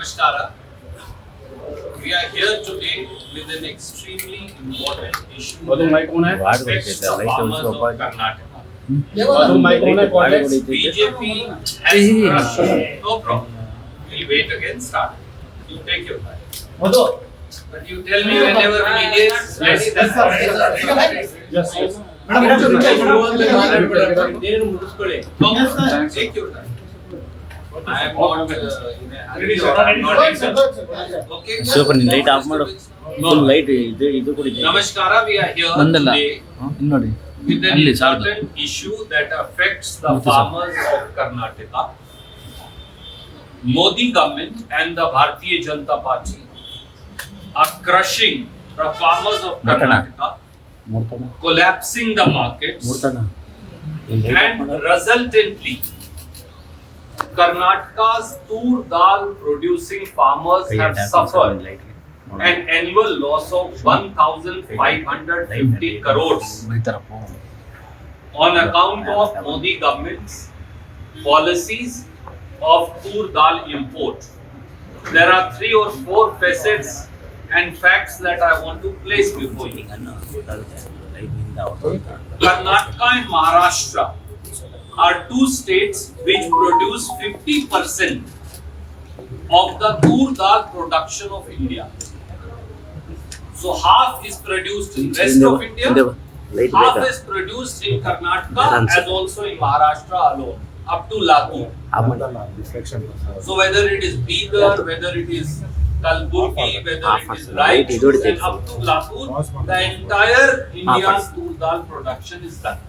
Namaskara. We are here today with an extremely important issue that affects the farmers of Karnataka. BJP has crushed. No problem. We'll wait again. Start. You take your time. But you tell me whenever he is ready. Yes. Take your time. I am not in a hurry or I am not excited. Okay. Super light off ಮಾಡು. Full light ಇದು ಕುಡಿದೆ. Namaskara, we are here today ನೋಡಿ. with an important issue that affects the farmers of Karnataka. Modi government and the Bharatiya Janata Party are crushing the farmers of Karnataka, collapsing the markets, and resultantly Karnataka's tur dal producing farmers have suffered an annual loss of 1,550 crores on account of Modi government's policies of tur dal import. There are 3 or 4 facets and facts that I want to place before you. Karnataka and Maharashtra are 2 states which produce 50% of the tur dal production of India. So half is produced in rest of India, half is produced in Karnataka as also in Maharashtra alone, up to Latur. So whether it is Bidar, whether it is Kalburgi, whether it is Raichur and up to Latur, the entire India's tur dal production is done.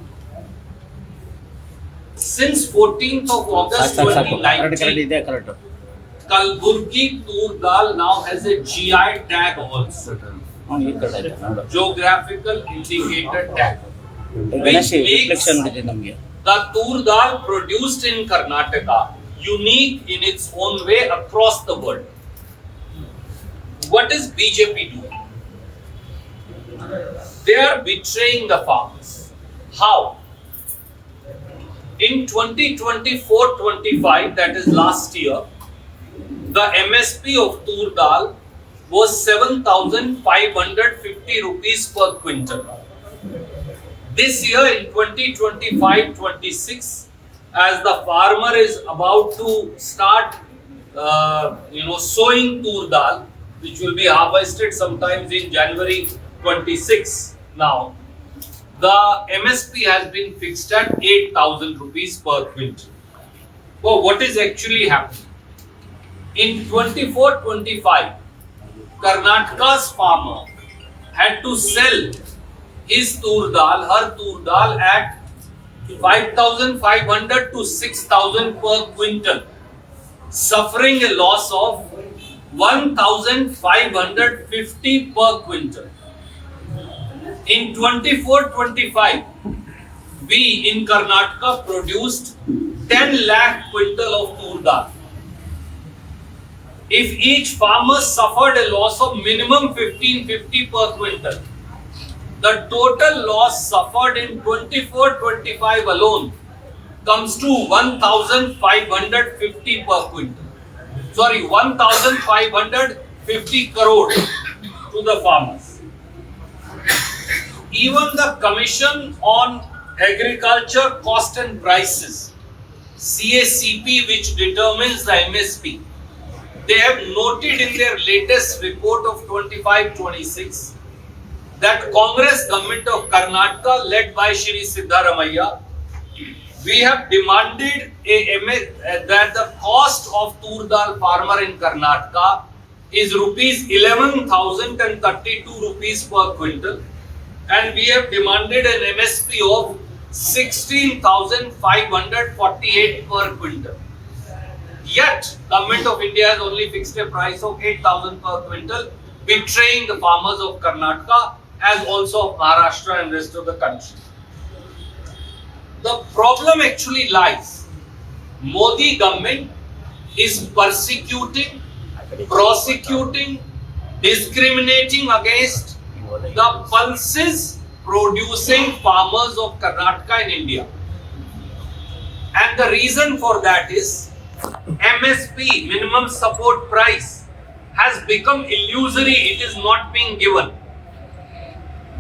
Since 14th of August 2019, Kalburgi tur dal now has a GI tag also, geographical indicator tag, which makes the tur dal produced in Karnataka unique in its own way across the world. What is BJP doing? They are betraying the farmers. How? In 2024-25, that is last year, the MSP of tur dal was 7,550 rupees per quintal. This year in 2025-26, as the farmer is about to start, sowing tur dal, which will be harvested sometimes in January 26 now, the MSP has been fixed at 8,000 rupees per quintal. Well, what is actually happening? In 24-25, Karnataka's farmer had to sell his tur dal, her tur dal at 5,500 to 6,000 per quintal, suffering a loss of 1,550 per quintal. In 24-25, we in Karnataka produced 10 lakh quintal of tur dal. If each farmer suffered a loss of minimum 1,550 per quintal, the total loss suffered in 24-25 alone comes to 1,550 per quintal. 1,550 crore to the farmers. Even the Commission on Agriculture Cost and Prices, CACP, which determines the MSP, they have noted in their latest report of 25-26 that Congress government of Karnataka, led by Shri Siddaramaiah, we have demanded that the cost of tur dal farmer in Karnataka is rupees 11,032 rupees per quintal, and we have demanded an MSP of 16,548 per quintal. Yet, Government of India has only fixed a price of 8,000 per quintal, betraying the farmers of Karnataka as also of Maharashtra and rest of the country. The problem actually lies. Modi government is persecuting, prosecuting, discriminating against the pulses producing farmers of Karnataka in India. And the reason for that is MSP, minimum support price, has become illusory. It is not being given.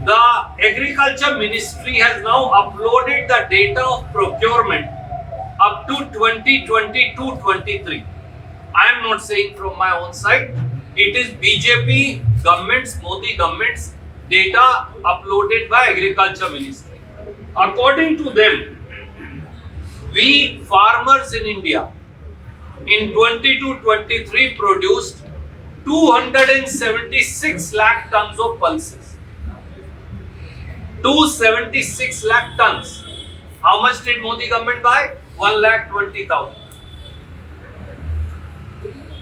The Agriculture Ministry has now uploaded the data of procurement up to 2022-23. I am not saying from my own side. It is BJP government's, Modi government's data uploaded by Agriculture Ministry. According to them, we farmers in India in 22-23 produced 276 lakh tons of pulses. 276 lakh tons. How much did Modi government buy? 1,20,000.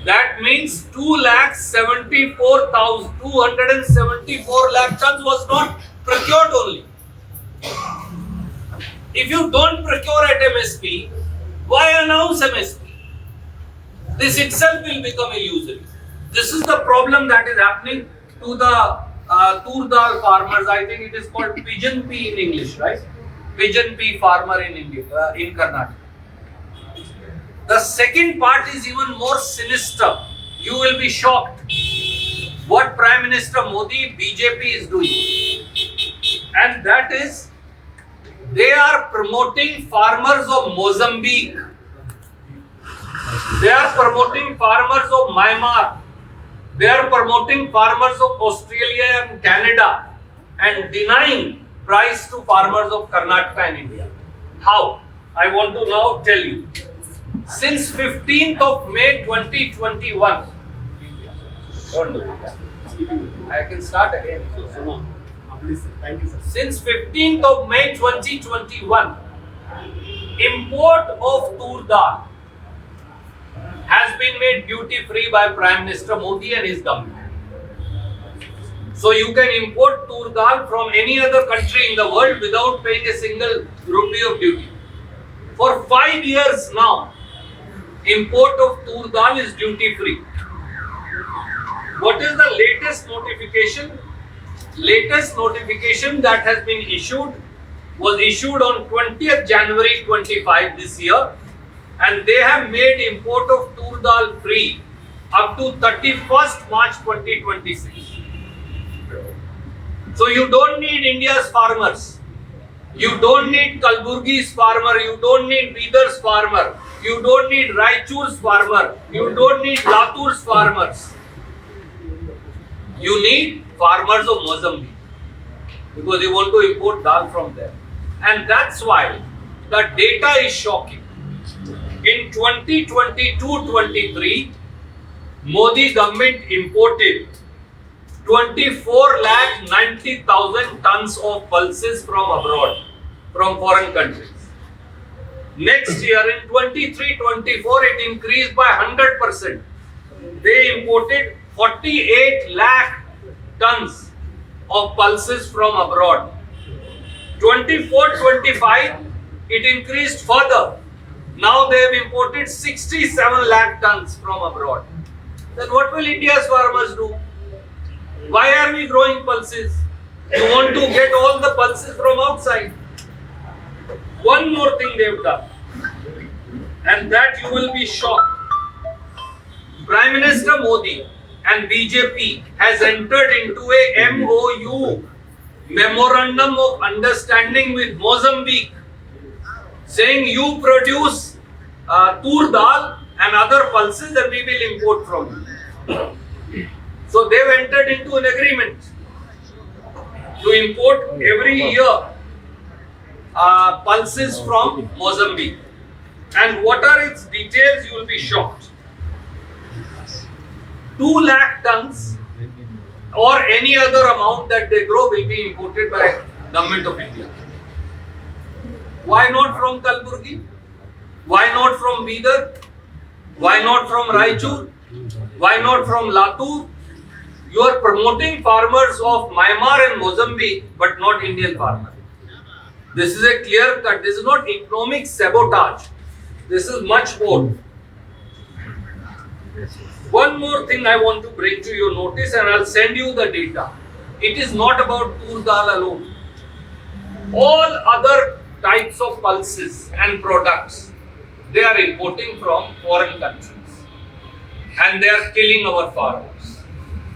That means 274 lakh tons was not procured only. If you don't procure at MSP, why announce MSP? This itself will become illusory. This is the problem that is happening to the tur dal farmers. I think it is called pigeon pea in English, right? Pigeon pea farmer in India, in Karnataka. The second part is even more sinister. You will be shocked what Prime Minister Modi, BJP is doing. And that is, they are promoting farmers of Mozambique. They are promoting farmers of Myanmar. They are promoting farmers of Australia and Canada and denying price to farmers of Karnataka and India. How? I want to now tell you. Since 15th of May 2021, don't do that. I can start again. Thank you, sir. Since 15th of May 2021, import of tur dal has been made duty free by Prime Minister Modi and his government. So you can import tur dal from any other country in the world without paying a single rupee of duty. For 5 years now, import of tur dal is duty free. What is the latest notification? Latest notification that has been issued was issued on 20th January 25 this year, and they have made import of tur dal free up to 31st March 2026. So you don't need India's farmers. You don't need Kalburgi's farmer. You don't need Bidhar's farmer. You don't need Raichur's farmer. You don't need Latur's farmers. You need farmers of Mozambique because you want to import dal from there. And that's why the data is shocking. In 2022-23, Modi government imported 24,90,000 tons of pulses from abroad, from foreign countries. Next year in 23-24, it increased by 100%. They imported 48 lakh tons of pulses from abroad. 24-25, it increased further. Now they have imported 67 lakh tons from abroad. Then what will India's farmers do? Why are we growing pulses? You want to get all the pulses from outside. One more thing they have done, and that you will be shocked. Prime Minister Modi and BJP has entered into a MOU, Memorandum of Understanding with Mozambique, saying you produce tur dal and other pulses and we will import from you. So they have entered into an agreement to import every year pulses from Mozambique. And what are its details? You will be shocked. 2 lakh tons or any other amount that they grow will be imported by Government of India. Why not from Kalburgi? Why not from Bidar? Why not from Raichur? Why not from Latur? You are promoting farmers of Myanmar and Mozambique, but not Indian farmers. This is a clear cut. This is not economic sabotage. This is much more. One more thing I want to bring to your notice, and I'll send you the data. It is not about tur dal alone. All other types of pulses and products they are importing from foreign countries and they are killing our farmers.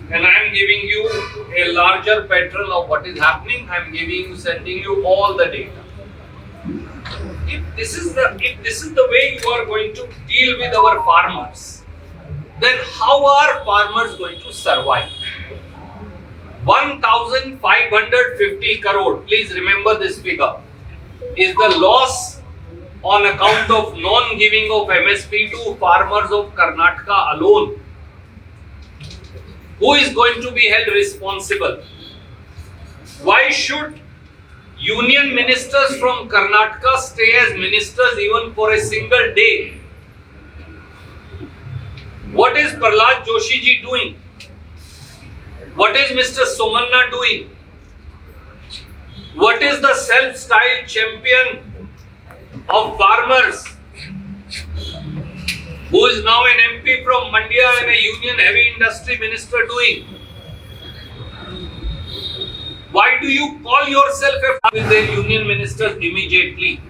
And I am giving you a larger pattern of what is happening. I am sending you all the data. If this is the way you are going to deal with our farmers, then how are farmers going to survive? 1,550 crore, please remember this figure, is the loss on account of non-giving of MSP to farmers of Karnataka alone. Who is going to be held responsible? Why should union ministers from Karnataka stay as ministers even for a single day? What is Prahlad Joshi ji doing? What is Mr. Somanna doing? What is the self-styled champion of farmers, who is now an MP from Mandya and a union heavy industry minister doing? Why do you call yourself with the union ministers immediately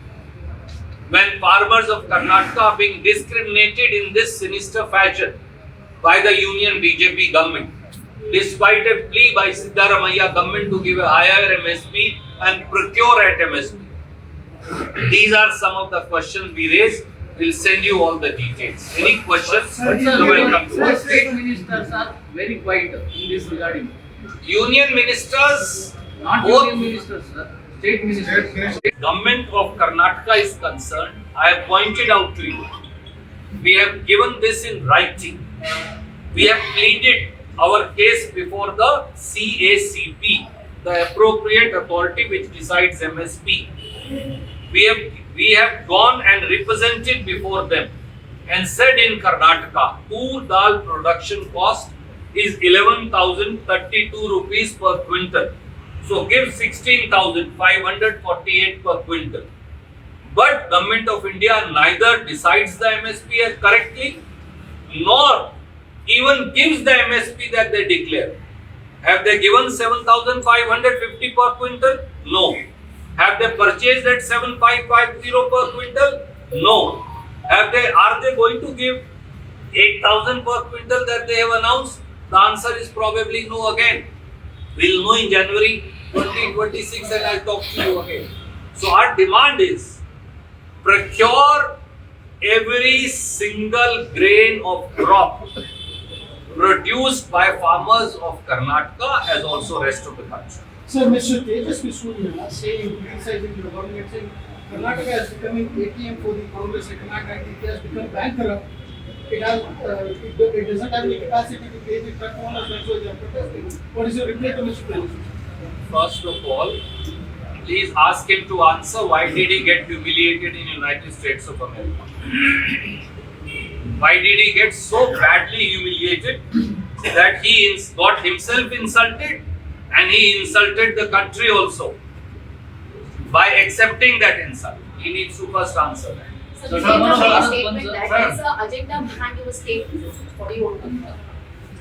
when farmers of Karnataka are being discriminated in this sinister fashion by the union BJP government, despite a plea by Siddaramaiah government to give a higher MSP and procure at MSP? These are some of the questions we raised. We'll send you all the details. Any questions? Sir, Welcome. state ministers are very quiet in this regarding. Union ministers, Not both union ministers, sir. State ministers. government of Karnataka is concerned, I have pointed out to you. We have given this in writing. We have pleaded our case before the CACP, the appropriate authority which decides MSP. We have gone and represented before them and said in Karnataka, tur dal production cost is 11,032 rupees per quintal. So give 16,548 per quintal. But Government of India neither decides the MSP correctly nor even gives the MSP that they declare. Have they given 7,550 per quintal? No. Have they purchased at 7,550 per quintal? No. Are they going to give 8,000 per quintal that they have announced? The answer is probably no again. We'll know in January 2026 and I'll talk to you again. So our demand is procure every single grain of crop produced by farmers of Karnataka as also rest of the country. Sir, Mr. Tejasvi Surya saying, criticizing your government, saying Karnataka is becoming ATM for the Congress. Karnataka has become bankrupt. It doesn't have any capacity to pay the truck owners, that's why they are protesting. What is your reply to Mr. Tejasvi? First of all, please ask him to answer why did he get humiliated in United States of America? Why did he get so badly humiliated that he got himself insulted and he insulted the country also by accepting that insult? He needs to first answer that. So Sir, the statement sir, that is the agenda behind your state visit. What do you want to know?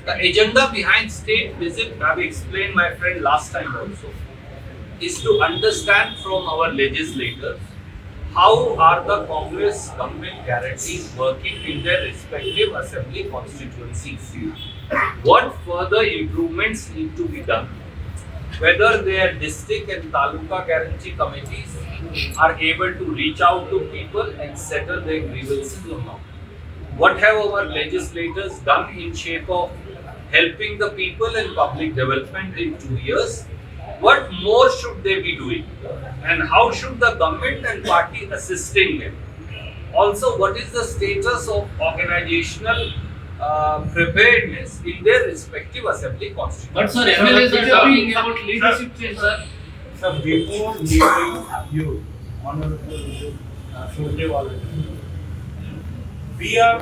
The agenda behind state visit, I have explained my friend last time also, is to understand from our legislators how are the Congress government guarantees working in their respective assembly constituencies. What further improvements need to be done? Whether their district and taluka guarantee committees are able to reach out to people and settle their grievances or not. What have our legislators done in shape of helping the people and public development in 2 years? What more should they be doing? And how should the government and party assisting them? Also, what is the status of organizational preparedness in their respective assembly constituencies? But sir, MLAs are talking about leadership change, sir. So before meeting you, Honorable Surjewala, PR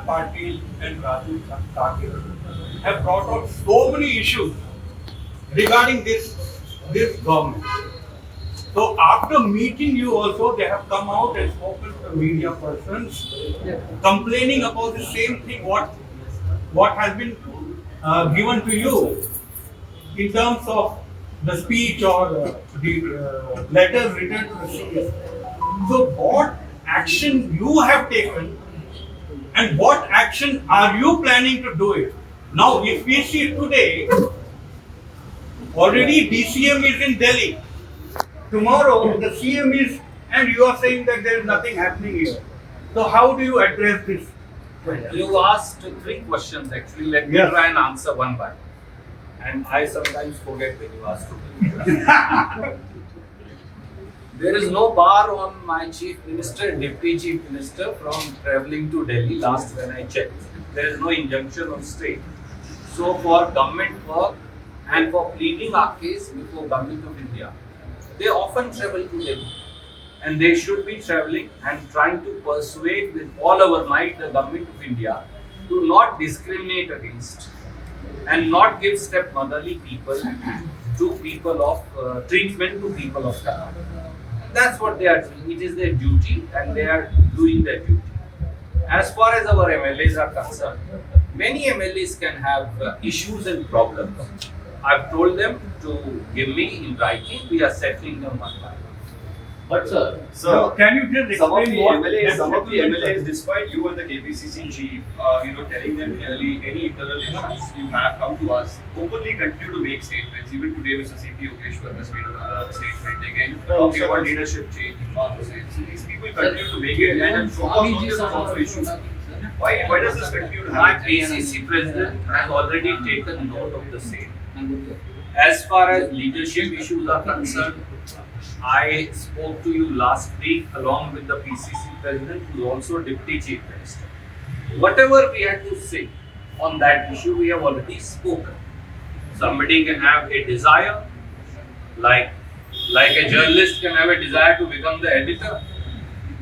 Patil and Raju Kakir have brought out so many issues regarding this government. So after meeting you also, they have come out and spoken to media persons, complaining about the same thing what has been given to you in terms of the speech or the letters written to the CS. So what action you have taken and what action are you planning to do it? Now, if we see today, already DCM is in Delhi. Tomorrow, the CM is, and you are saying that there is nothing happening here. So, how do you address this? You asked 3 questions actually. Let me Yes. try and answer one by one. And I sometimes forget when you ask 2 There is no bar on my chief minister and deputy chief minister from travelling to Delhi last when I checked. There is no injunction of state. So for government work and for pleading our case before Government of India, they often travel to Delhi. And they should be travelling and trying to persuade with all our might the Government of India to not discriminate against and not give stepmotherly people to people of treatment to people of Karnataka. That's what they are doing. It is their duty and they are doing their duty. As far as our MLAs are concerned, many MLAs can have issues and problems. I've told them to give me in writing. We are settling them one by one. But sir, So, can you just some of explain the what MLAs, some of the settlement MLAs, is? despite you and the KPCC chief, telling them clearly any internal issues you have come to us, openly continue to make statements. Even today, Mr. CP Yogeshwar has made another statement again, talking about leadership change in North State. So these people continue to make it, and so far, also issues. Why does this continue to My happen? PCC president has already taken note of the same. As far as leadership issues are concerned, I spoke to you last week along with the PCC president, who is also deputy chief minister. Whatever we had to say on that issue, we have already spoken. Somebody can have a desire, like a journalist can have a desire to become the editor,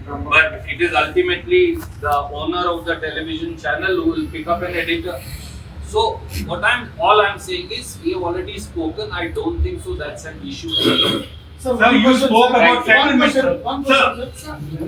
but it is ultimately the owner of the television channel who will pick up an editor. So all I'm saying is we have already spoken. I don't think so that's an issue. Sir, Sir, you spoke about One settlement. question, Sir. sir.